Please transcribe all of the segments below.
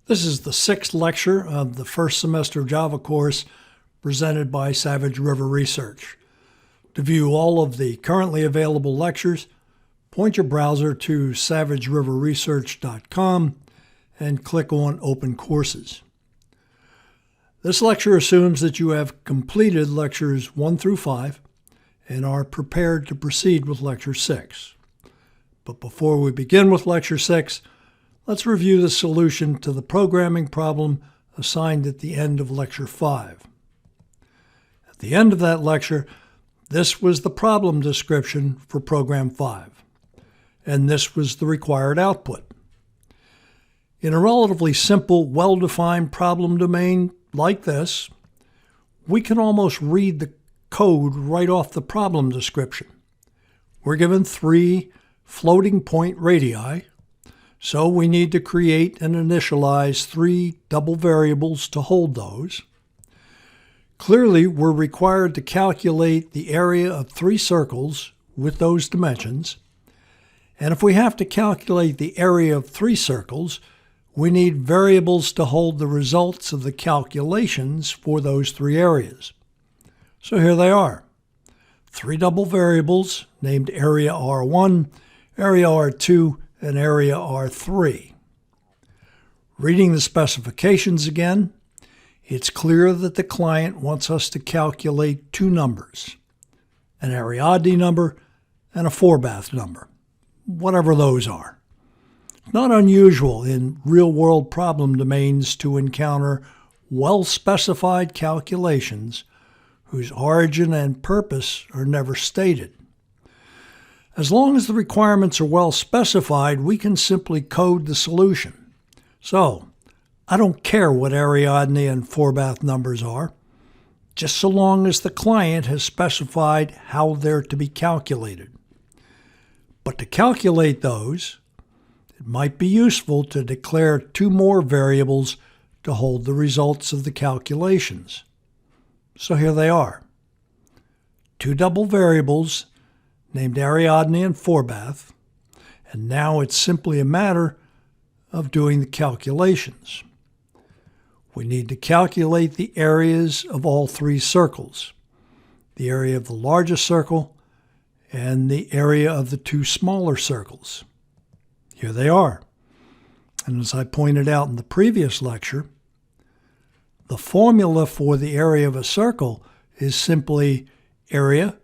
This is the sixth lecture of the first semester Java course presented by Savage River Research. To view all of the currently available lectures, point your browser to savageriverresearch.com and click on Open Courses. This lecture assumes that you have completed lectures 1 through 5 and are prepared to proceed with lecture 6. But before we begin with lecture 6, let's review the solution to the programming problem assigned at the end of lecture 5. At the end of that lecture, this was the problem description for program 5, and this was the required output. In a relatively simple, well-defined problem domain like this, we can almost read the code right off the problem description. We're given 3 floating point radii, so we need to create and initialize 3 double variables to hold those. Clearly, we're required to calculate the area of 3 circles with those dimensions. And if we have to calculate the area of 3 circles, we need variables to hold the results of the calculations for those 3 areas. So here they are. 3 double variables named area R1, area R2, and area R3. Reading the specifications again, it's clear that the client wants us to calculate 2 numbers, an Ariadne number and a Forbath number, whatever those are. It's not unusual in real-world problem domains to encounter well-specified calculations whose origin and purpose are never stated. As long as the requirements are well specified, we can simply code the solution. So, I don't care what Ariadne and Forbath numbers are, just so long as the client has specified how they're to be calculated. But to calculate those, it might be useful to declare 2 more variables to hold the results of the calculations. So here they are. 2 double variables named Ariadne and Forbath, and now it's simply a matter of doing the calculations. We need to calculate the areas of all 3 circles, the area of the largest circle and the area of the 2 smaller circles. Here they are. And as I pointed out in the previous lecture, the formula for the area of a circle is simply area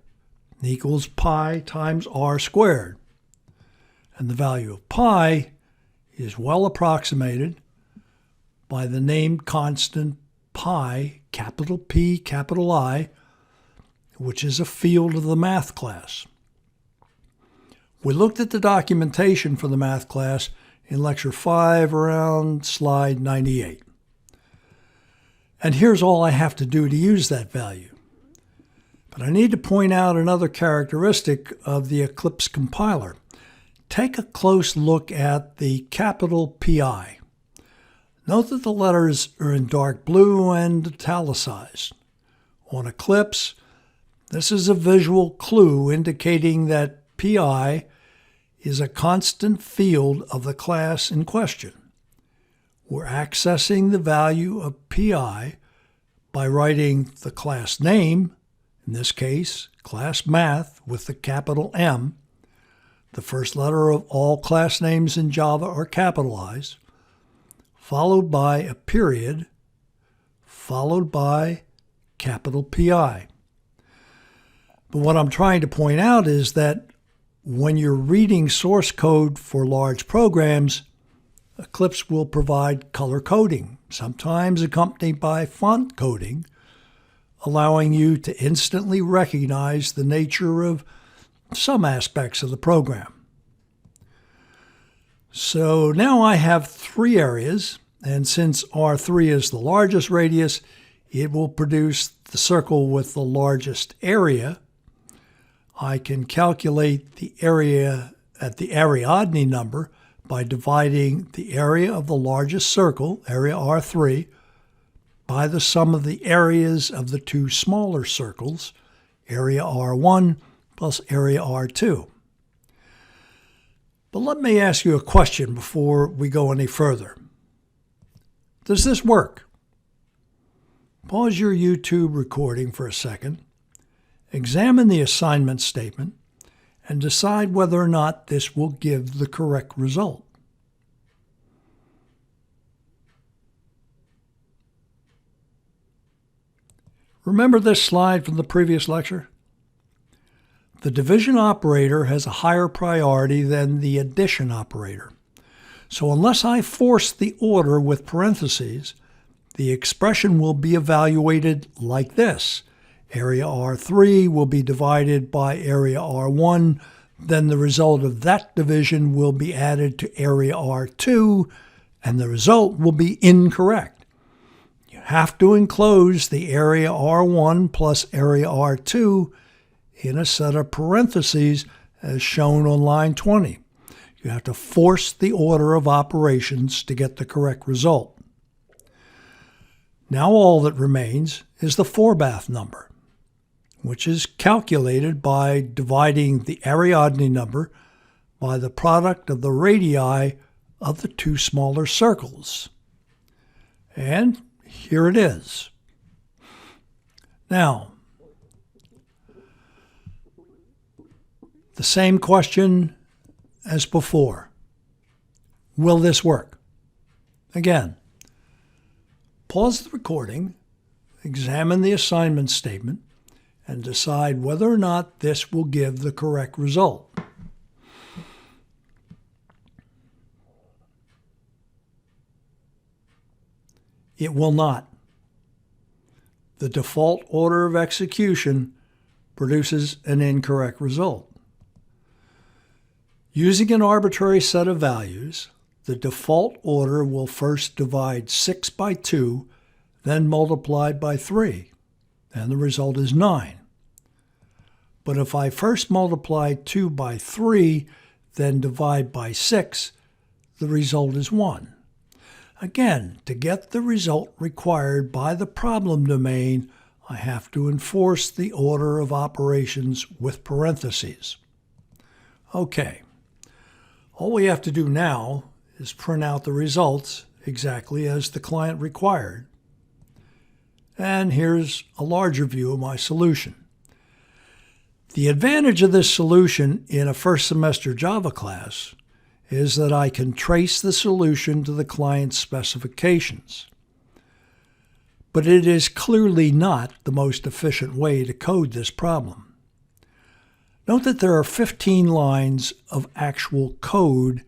equals pi times r squared. And the value of pi is well approximated by the named constant pi, capital P, capital I, which is a field of the math class. We looked at the documentation for the math class in lecture 5 around slide 98. And here's all I have to do to use that value. But I need to point out another characteristic of the Eclipse compiler. Take a close look at the capital PI. Note that the letters are in dark blue and italicized. On Eclipse, this is a visual clue indicating that PI is a constant field of the class in question. We're accessing the value of PI by writing the class name, in this case, class math with the capital M. The first letter of all class names in Java are capitalized, followed by a period, followed by capital PI. But what I'm trying to point out is that when you're reading source code for large programs, Eclipse will provide color coding, sometimes accompanied by font coding, allowing you to instantly recognize the nature of some aspects of the program. So now I have 3 areas, and since R3 is the largest radius, it will produce the circle with the largest area. I can calculate the area at the Ariadne number by dividing the area of the largest circle, area R3, by the sum of the areas of the 2 smaller circles, area R1 plus area R2. But let me ask you a question before we go any further. Does this work? Pause your YouTube recording for a second, examine the assignment statement, and decide whether or not this will give the correct result. Remember this slide from the previous lecture? The division operator has a higher priority than the addition operator. So unless I force the order with parentheses, the expression will be evaluated like this. Area R3 will be divided by area R1, then the result of that division will be added to area R2, and the result will be incorrect. You have to enclose the area R1 plus area R2 in a set of parentheses as shown on line 20. You have to force the order of operations to get the correct result. Now all that remains is the Forbath number, which is calculated by dividing the Ariadne number by the product of the radii of the two smaller circles. And here it is. Now, the same question as before. Will this work? Again, pause the recording, examine the assignment statement, and decide whether or not this will give the correct result. It will not. The default order of execution produces an incorrect result. Using an arbitrary set of values, the default order will first divide 6 by 2, then multiply by 3, and the result is 9. But if I first multiply 2 by 3, then divide by 6, the result is 1. Again, to get the result required by the problem domain, I have to enforce the order of operations with parentheses. Okay. All we have to do now is print out the results exactly as the client required. And here's a larger view of my solution. The advantage of this solution in a first semester Java class is that I can trace the solution to the client's specifications. But it is clearly not the most efficient way to code this problem. Note that there are 15 lines of actual code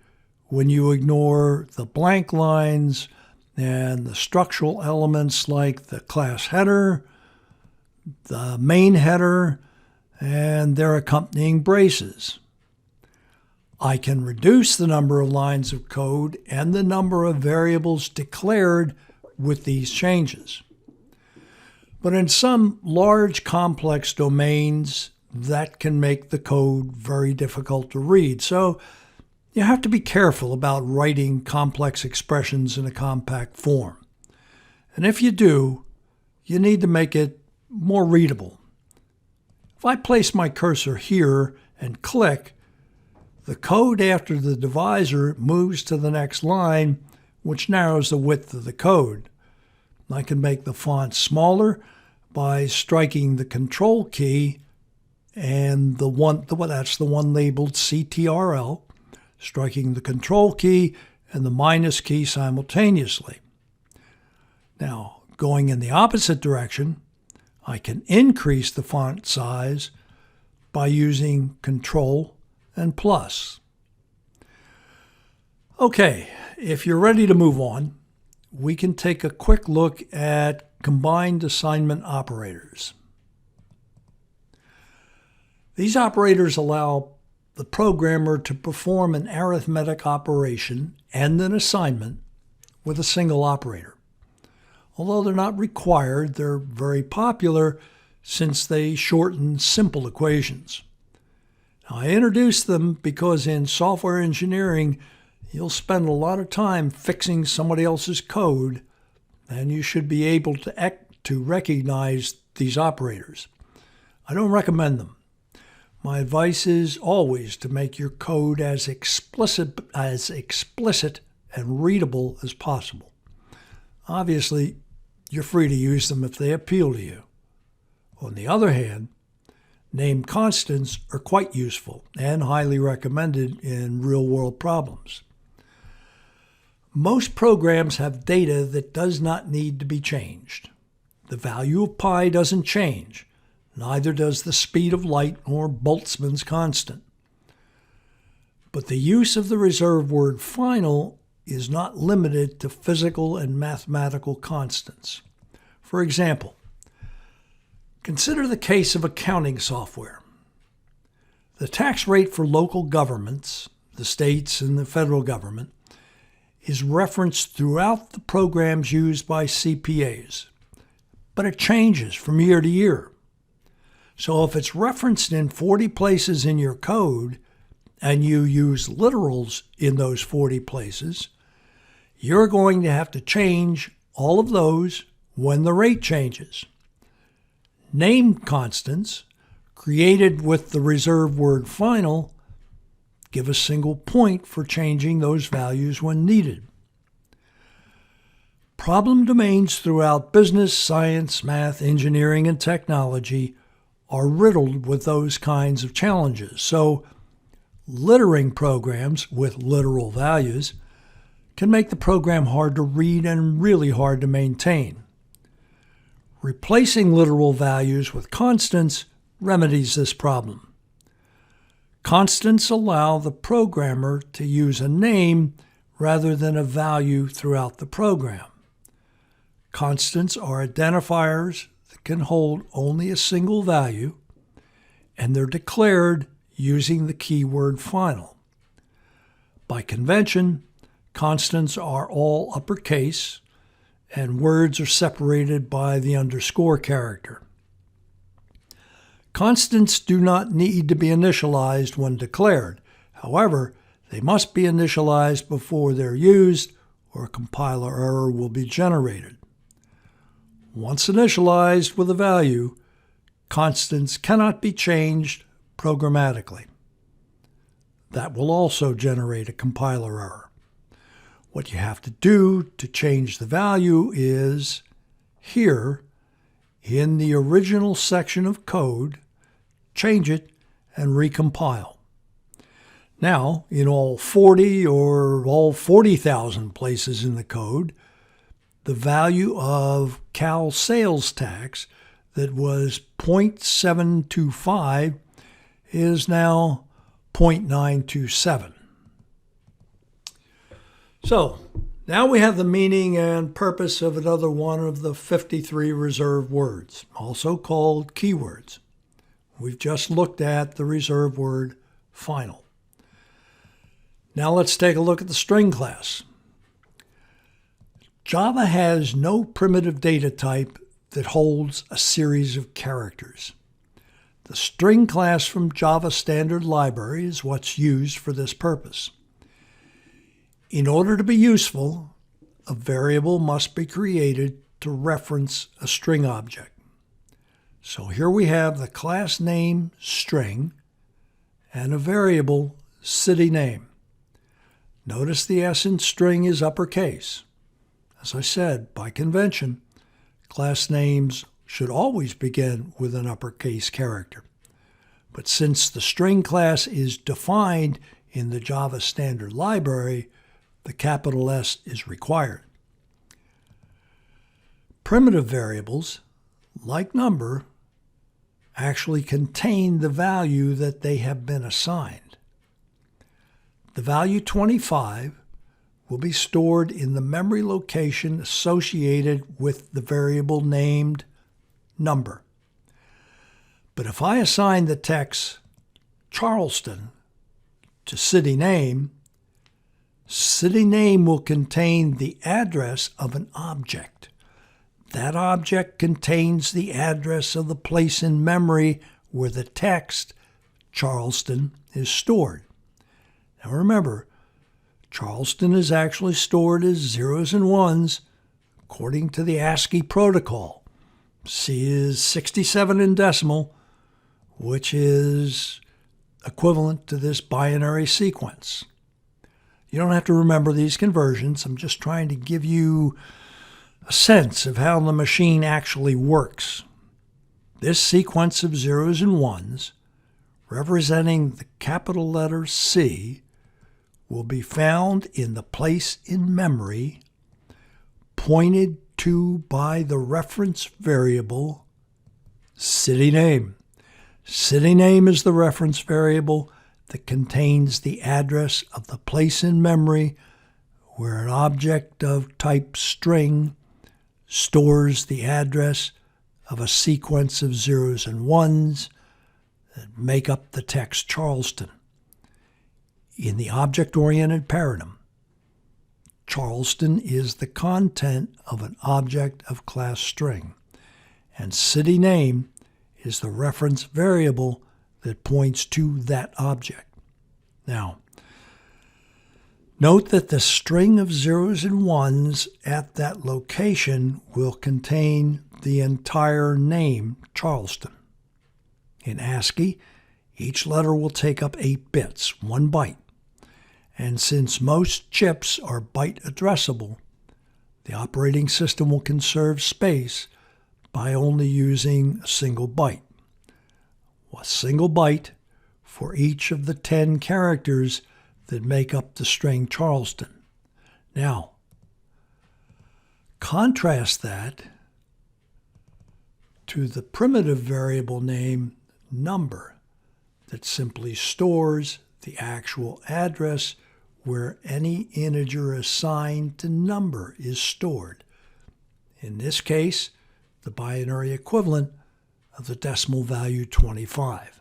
when you ignore the blank lines and the structural elements like the class header, the main header, and their accompanying braces. I can reduce the number of lines of code and the number of variables declared with these changes. But in some large complex domains, that can make the code very difficult to read. So you have to be careful about writing complex expressions in a compact form. And if you do, you need to make it more readable. If I place my cursor here and click, the code after the divisor moves to the next line, which narrows the width of the code. I can make the font smaller by striking the Control key and that's the one labeled CTRL, striking the Control key and the minus key simultaneously. Now, going in the opposite direction, I can increase the font size by using Control and plus. Okay, if you're ready to move on, we can take a quick look at combined assignment operators. These operators allow the programmer to perform an arithmetic operation and an assignment with a single operator. Although they're not required, they're very popular since they shorten simple equations. Now, I introduced them because in software engineering, you'll spend a lot of time fixing somebody else's code, and you should be able to recognize these operators. I don't recommend them. My advice is always to make your code as explicit and readable as possible. Obviously, you're free to use them if they appeal to you. On the other hand, named constants are quite useful and highly recommended in real-world problems. Most programs have data that does not need to be changed. The value of pi doesn't change, neither does the speed of light or Boltzmann's constant. But the use of the reserved word final is not limited to physical and mathematical constants. For example, consider the case of accounting software. The tax rate for local governments, the states and the federal government, is referenced throughout the programs used by CPAs, but it changes from year to year. So if it's referenced in 40 places in your code and you use literals in those 40 places, you're going to have to change all of those when the rate changes. Named constants, created with the reserved word final, give a single point for changing those values when needed. Problem domains throughout business, science, math, engineering, and technology are riddled with those kinds of challenges. So, littering programs with literal values can make the program hard to read and really hard to maintain. Replacing literal values with constants remedies this problem. Constants allow the programmer to use a name rather than a value throughout the program. Constants are identifiers that can hold only a single value, and they're declared using the keyword final. By convention, constants are all uppercase, and words are separated by the underscore character. Constants do not need to be initialized when declared. However, they must be initialized before they're used, or a compiler error will be generated. Once initialized with a value, constants cannot be changed programmatically. That will also generate a compiler error. What you have to do to change the value is here in the original section of code, change it and recompile. Now, in all 40 or all 40,000 places in the code, the value of Cal sales tax that was 0.725 is now 0.927. So, now we have the meaning and purpose of another one of the 53 reserved words, also called keywords. We've just looked at the reserved word final. Now let's take a look at the string class. Java has no primitive data type that holds a series of characters. The string class from Java Standard Library is what's used for this purpose. In order to be useful, a variable must be created to reference a string object. So here we have the class name string and a variable city name. Notice the S in string is uppercase. As I said, by convention, class names should always begin with an uppercase character. But since the string class is defined in the Java Standard Library, the capital S is required. Primitive variables, like number, actually contain the value that they have been assigned. The value 25 will be stored in the memory location associated with the variable named number. But if I assign the text Charleston to city name will contain the address of an object. That object contains the address of the place in memory where the text Charleston is stored. Now remember, Charleston is actually stored as zeros and ones according to the ASCII protocol. C is 67 in decimal, which is equivalent to this binary sequence. You don't have to remember these conversions. I'm just trying to give you a sense of how the machine actually works. This sequence of zeros and ones, representing the capital letter C, will be found in the place in memory pointed to by the reference variable city name. City name is the reference variable that contains the address of the place in memory where an object of type string stores the address of a sequence of zeros and ones that make up the text Charleston. In the object-oriented paradigm, Charleston is the content of an object of class string, and city name is the reference variable that points to that object. Now, note that the string of zeros and ones at that location will contain the entire name Charleston. In ASCII, each letter will take up 8 bits, 1 byte. And since most chips are byte addressable, the operating system will conserve space by only using a single byte. A single byte for each of the 10 characters that make up the string Charleston. Now, contrast that to the primitive variable name number that simply stores the actual address where any integer assigned to number is stored. In this case, the binary equivalent of the decimal value 25.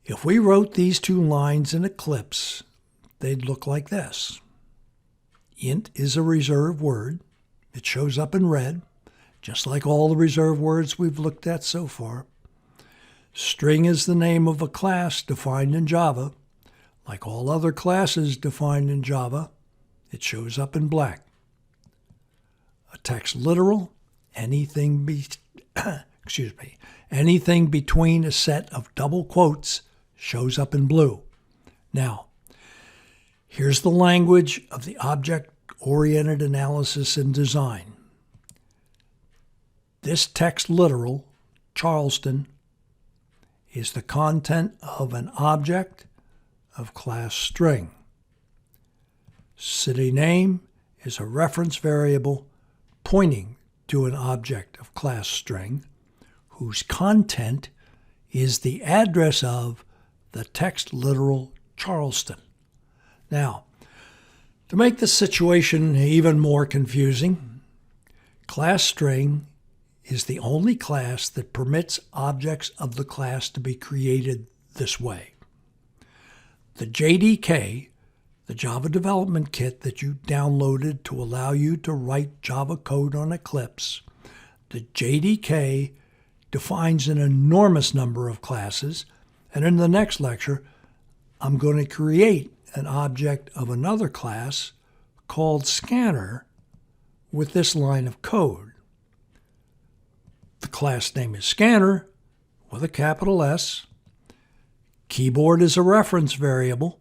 If we wrote these 2 lines in Eclipse, they'd look like this. Int is a reserved word. It shows up in red, just like all the reserved words we've looked at so far. String is the name of a class defined in Java. Like all other classes defined in Java, it shows up in black. A text literal, anything between a set of double quotes shows up in blue. Now, here's the language of the object-oriented analysis and design. This text literal, Charleston, is the content of an object of class string. City name is a reference variable pointing to an object of class string whose content is the address of the text literal Charleston. Now, to make the situation even more confusing, class string is the only class that permits objects of the class to be created this way. The JDK, the Java Development Kit that you downloaded to allow you to write Java code on Eclipse, the JDK defines an enormous number of classes, and in the next lecture, I'm going to create an object of another class called Scanner with this line of code. The class name is Scanner with a capital S. Keyboard is a reference variable.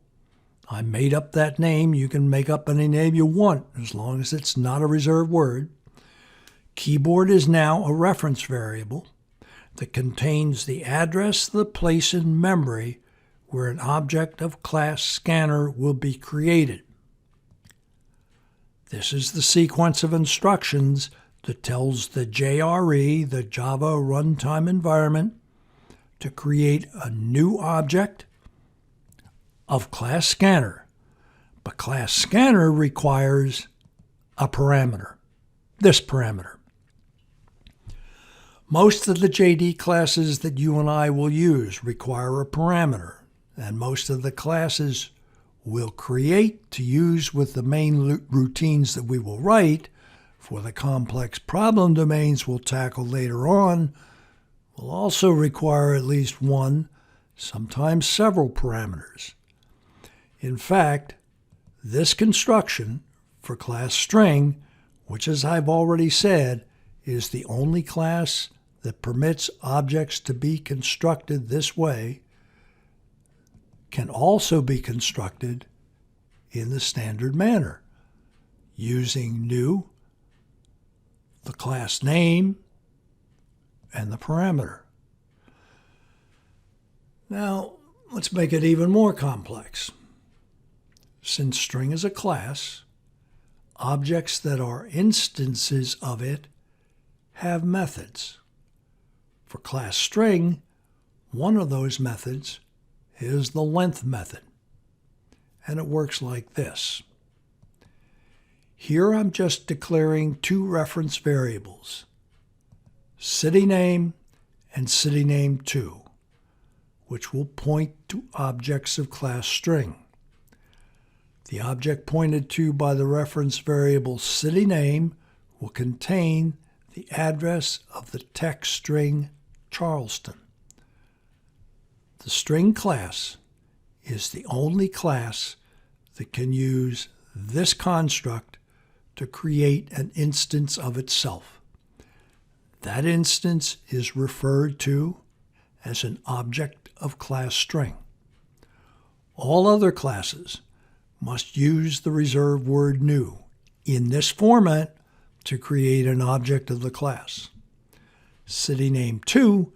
I made up that name. You can make up any name you want as long as it's not a reserved word. Keyboard is now a reference variable that contains the address of the place in memory where an object of class Scanner will be created. This is the sequence of instructions that tells the JRE, the Java Runtime Environment, to create a new object of class Scanner. But class Scanner requires a parameter, this parameter. Most of the JD classes that you and I will use require a parameter, and most of the classes we'll create to use with the main routines that we will write for the complex problem domains we'll tackle later on will also require at least one, sometimes several parameters. In fact, this construction for class string, which as I've already said, is the only class that permits objects to be constructed this way, can also be constructed in the standard manner using new, the class name, and the parameter. Now, let's make it even more complex. Since string is a class, objects that are instances of it have methods. For class string, one of those methods is the length method, and it works like this. Here I'm just declaring two reference variables, city name and city name 2, which will point to objects of class string. The object pointed to by the reference variable city name will contain the address of the text string Charleston. The string class is the only class that can use this construct to create an instance of itself. That instance is referred to as an object of class string. All other classes must use the reserved word new in this format to create an object of the class. City name 2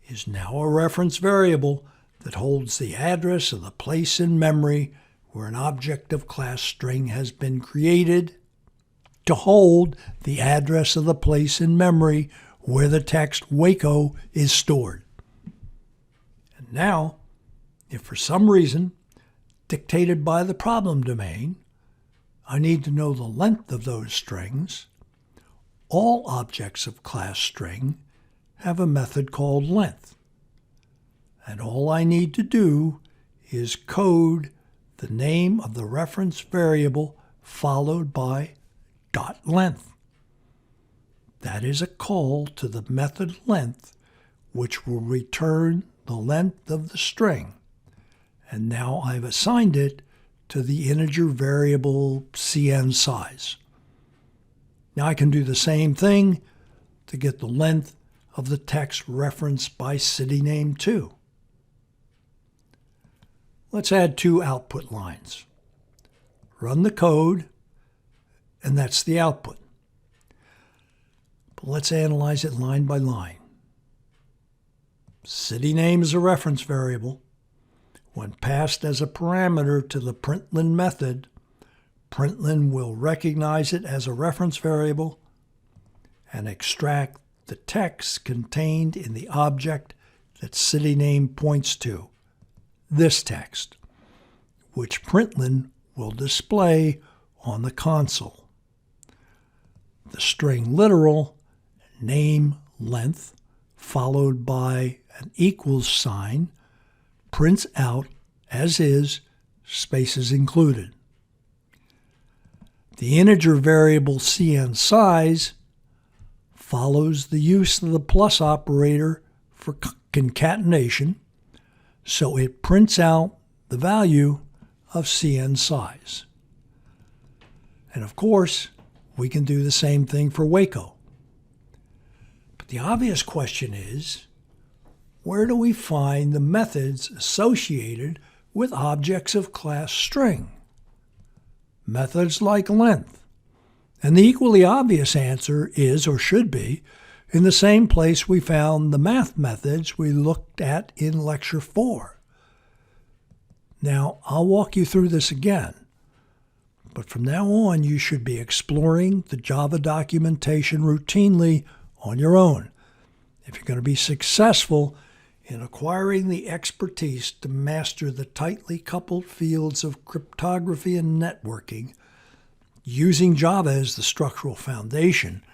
is now a reference variable that holds the address of the place in memory where an object of class string has been created to hold the address of the place in memory where the text Waco is stored. And now, if for some reason, dictated by the problem domain, I need to know the length of those strings, all objects of class string have a method called length. And all I need to do is code the name of the reference variable followed by .length. That is a call to the method length, which will return the length of the string. And now I've assigned it to the integer variable cn size. Now I can do the same thing to get the length of the text referenced by city name 2. Let's add two output lines. Run the code, and that's the output. But let's analyze it line by line. City name is a reference variable. When passed as a parameter to the println method, println will recognize it as a reference variable and extract the text contained in the object that city name points to, this text, which println will display on the console. The string literal name length followed by an equals sign prints out as is, spaces included. The integer variable cn size follows the use of the plus operator for concatenation, so it prints out the value of cn size. And of course, we can do the same thing for Waco. But the obvious question is, where do we find the methods associated with objects of class string? Methods like length. And the equally obvious answer is, or should be, in the same place we found the math methods we looked at in Lecture 4. Now, I'll walk you through this again, but from now on you should be exploring the Java documentation routinely on your own if you're going to be successful in acquiring the expertise to master the tightly coupled fields of cryptography and networking, using Java as the structural foundation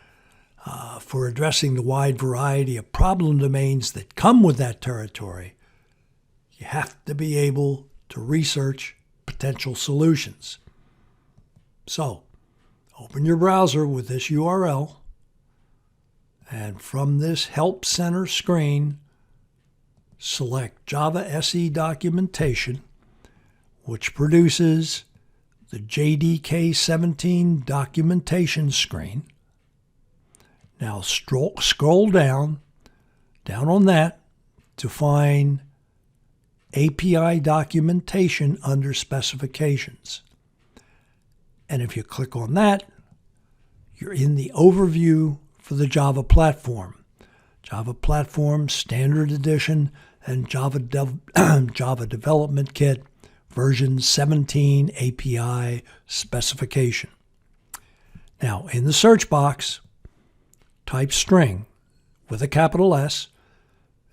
for addressing the wide variety of problem domains that come with that territory. You have to be able to research potential solutions. So, open your browser with this URL, and from this Help Center screen, select Java SE documentation, which produces the JDK17 documentation screen. Now scroll down on that to find API documentation under specifications. And if you click on that, you're in the overview for the Java platform. Java Platform Standard Edition and Java Development Kit version 17 API specification. Now, in the search box, type string with a capital S,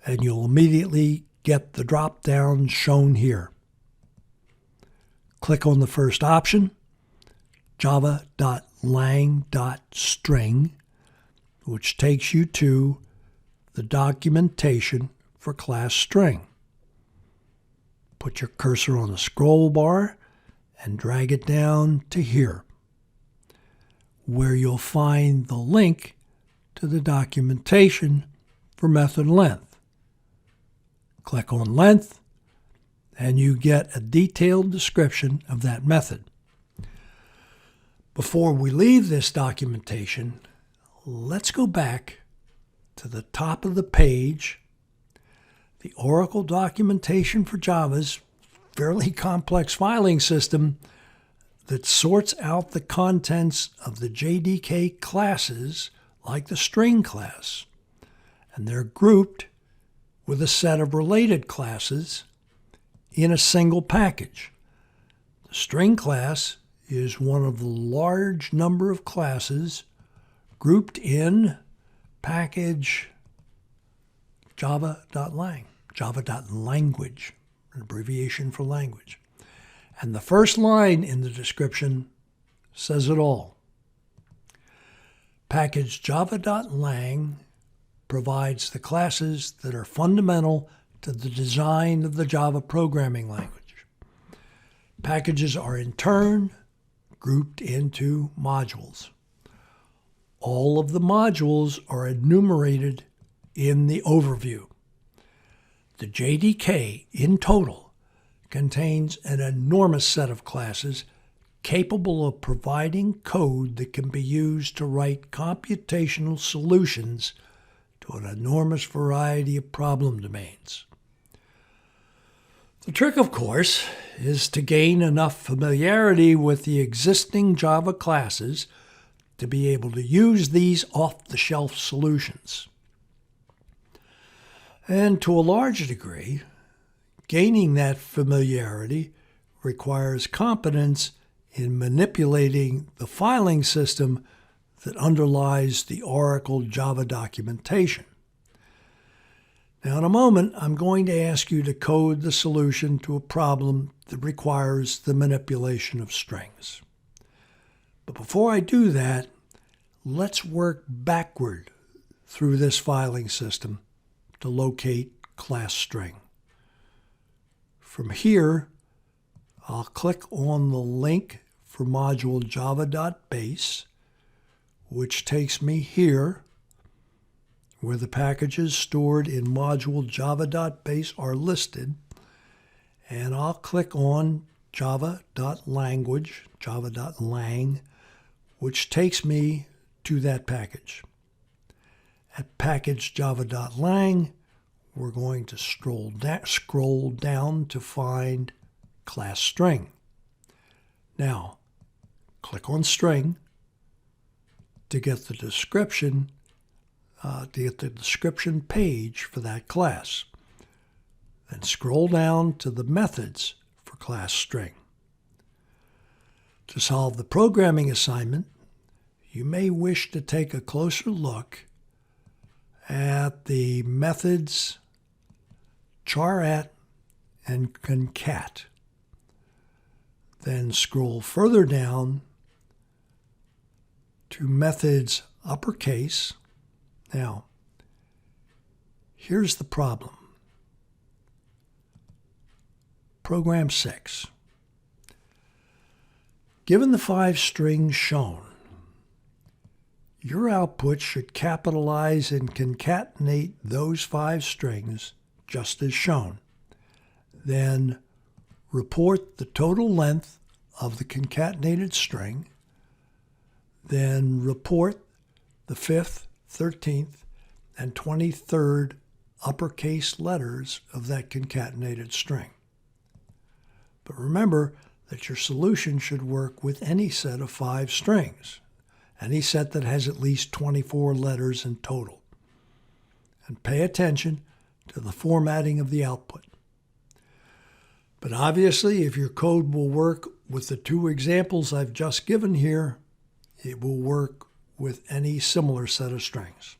and you'll immediately get the drop-down shown here. Click on the first option, java.lang.string, which takes you to the documentation for class string. Put your cursor on the scroll bar and drag it down to here, where you'll find the link to the documentation for method length. Click on length, and you get a detailed description of that method. Before we leave this documentation, let's go back to the top of the page. The Oracle documentation for Java's fairly complex filing system that sorts out the contents of the JDK classes like the string class, and they're grouped with a set of related classes in a single package. The string class is one of the large number of classes grouped in package java.lang, java.language, an abbreviation for language. And the first line in the description says it all. Package java.lang provides the classes that are fundamental to the design of the Java programming language. Packages are in turn grouped into modules. All of the modules are enumerated in the overview. The JDK in total contains an enormous set of classes capable of providing code that can be used to write computational solutions to an enormous variety of problem domains. The trick, of course, is to gain enough familiarity with the existing Java classes to be able to use these off-the-shelf solutions. And to a large degree, gaining that familiarity requires competence in manipulating the filing system that underlies the Oracle Java documentation. Now, in a moment, I'm going to ask you to code the solution to a problem that requires the manipulation of strings. But before I do that, let's work backward through this filing system to locate class string. From here, I'll click on the link for module java.base, which takes me here, where the packages stored in module java.base are listed, and I'll click on java.language, java.lang, which takes me to that package. At package java.lang, we're going to scroll down to find class string. Now, click on string to get the description page for that class. Then scroll down to the methods for class string. To solve the programming assignment, you may wish to take a closer look at the methods char@, and concat. Then scroll further down to methods uppercase. Now, here's the problem. Program 6. Given the 5 strings shown, your output should capitalize and concatenate those 5 strings just as shown. Then report the total length of the concatenated string. Then report the 5th, 13th, and 23rd uppercase letters of that concatenated string. But remember, that your solution should work with any set of 5 strings, any set that has at least 24 letters in total. And pay attention to the formatting of the output. But obviously, if your code will work with the 2 examples I've just given here, it will work with any similar set of strings.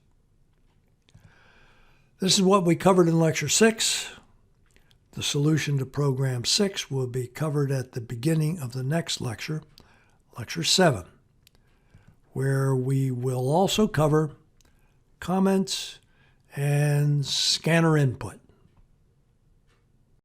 This is what we covered in Lecture 6. The solution to Program 6 will be covered at the beginning of the next lecture, Lecture 7, where we will also cover comments and scanner input.